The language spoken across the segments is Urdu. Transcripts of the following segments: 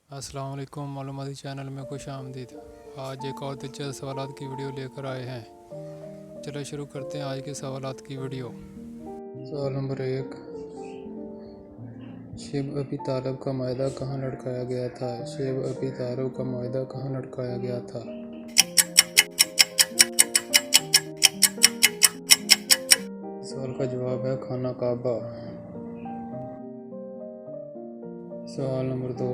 السلام علیکم، معلوماتی چینل میں خوش آمدید۔ آج ایک اور دلچسپ سوالات کی ویڈیو لے کر آئے ہیں۔ چلو شروع کرتے ہیں آج کے سوالات کی ویڈیو۔ سوال نمبر 1، شیب ابی طالب کا معاہدہ کہاں لٹکایا گیا تھا؟ شیب ابی طالب کا معاہدہ کہاں لٹکایا گیا تھا؟ سوال کا جواب ہے خانہ کعبہ۔ سوال نمبر 2،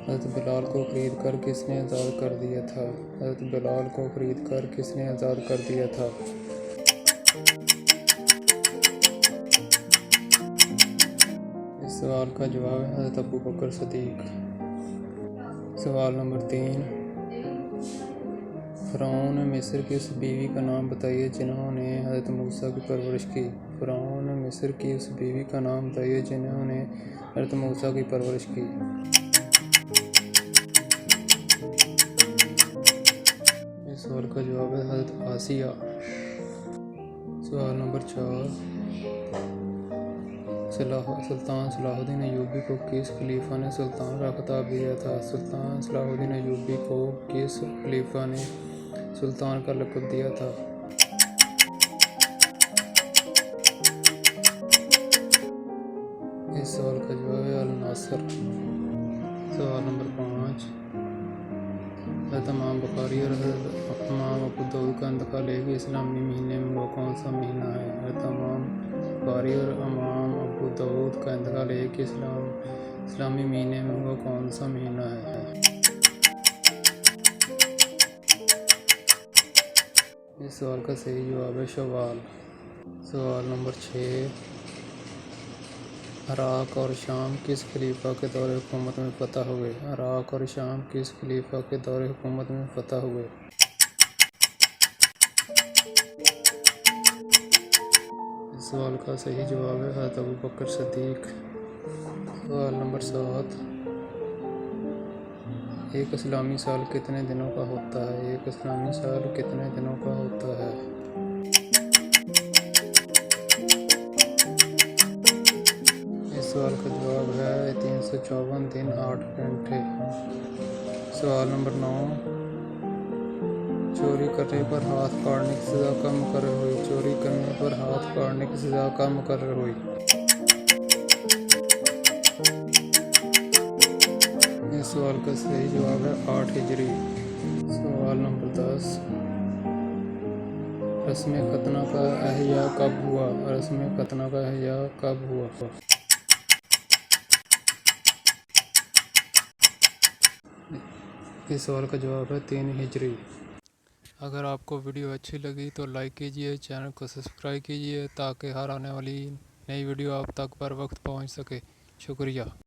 حضرت بلال کو خرید کر کس نے آزاد کر دیا تھا؟ حضرت بلال کو خرید کر کس نے آزاد کر دیا تھا؟ اس سوال کا جواب ہے حضرت ابوبکر صدیق۔ سوال نمبر 3، فرعون مصر کی اس بیوی کا نام بتائیے جنہوں نے حضرت موسیٰ کی پرورش کی۔ فرعون مصر کی اس بیوی کا نام بتائیے جنہوں نے حضرت موسیٰ کی پرورش کی۔ اس سوال کا جواب ہے حضرت آسیہ۔ سوال نمبر 4، سلطان صلاح الدین ایوبی کو کس خلیفہ نے سلطان کا خطاب دیا تھا؟ سلطان صلاح الدین ایوبی کو کس خلیفہ نے سلطان کا لقب دیا تھا؟ اس سوال کا جواب ہے الناصر۔ سوال نمبر 5، حضرت امام بخاری اور حضرت امام ابو داؤد کا انتقال ایک اسلامی مہینے میں وہ کون سا مہینہ ہے؟ حضرت امام بخاری اور امام ابو داؤد کا انتقال ایک اسلامی مہینے میں وہ کون سا مہینہ ہے؟ اس سوال کا صحیح جواب ہے شوال۔ سوال نمبر 6، عراق اور شام کس خلیفہ کے دور حکومت میں فتح ہوئے؟ عراق اور شام کس خلیفہ کے دور حکومت میں فتح ہوئے؟ اس سوال کا صحیح جواب ہے حضرت ابوبکر صدیق۔ سوال نمبر 7، ایک اسلامی سال کتنے دنوں کا ہوتا ہے؟ ایک اسلامی سال کتنے دنوں کا ہوتا ہے؟ اس سوال کا جواب ہے 354 دن 8 گھنٹے۔ سوال نمبر 9، چوری کرنے پر ہاتھ کاٹنے کی سزا کب مقرر ہوئی؟ چوری کرنے پر ہاتھ کاٹنے کی سزا کب مقرر ہوئی؟ اس سوال کا صحیح جواب ہے 8 ہجری۔ سوال نمبر 10، رسم ختنہ کا احیاء کب ہوا؟ رسم ختنہ کا احیاء کب ہوا؟ اس سوال کا جواب ہے 3 ہجری۔ اگر آپ کو ویڈیو اچھی لگی تو لائک کیجیے، چینل کو سبسکرائب کیجیے تاکہ ہر آنے والی نئی ویڈیو آپ تک بر وقت پہنچ سکے۔ شکریہ۔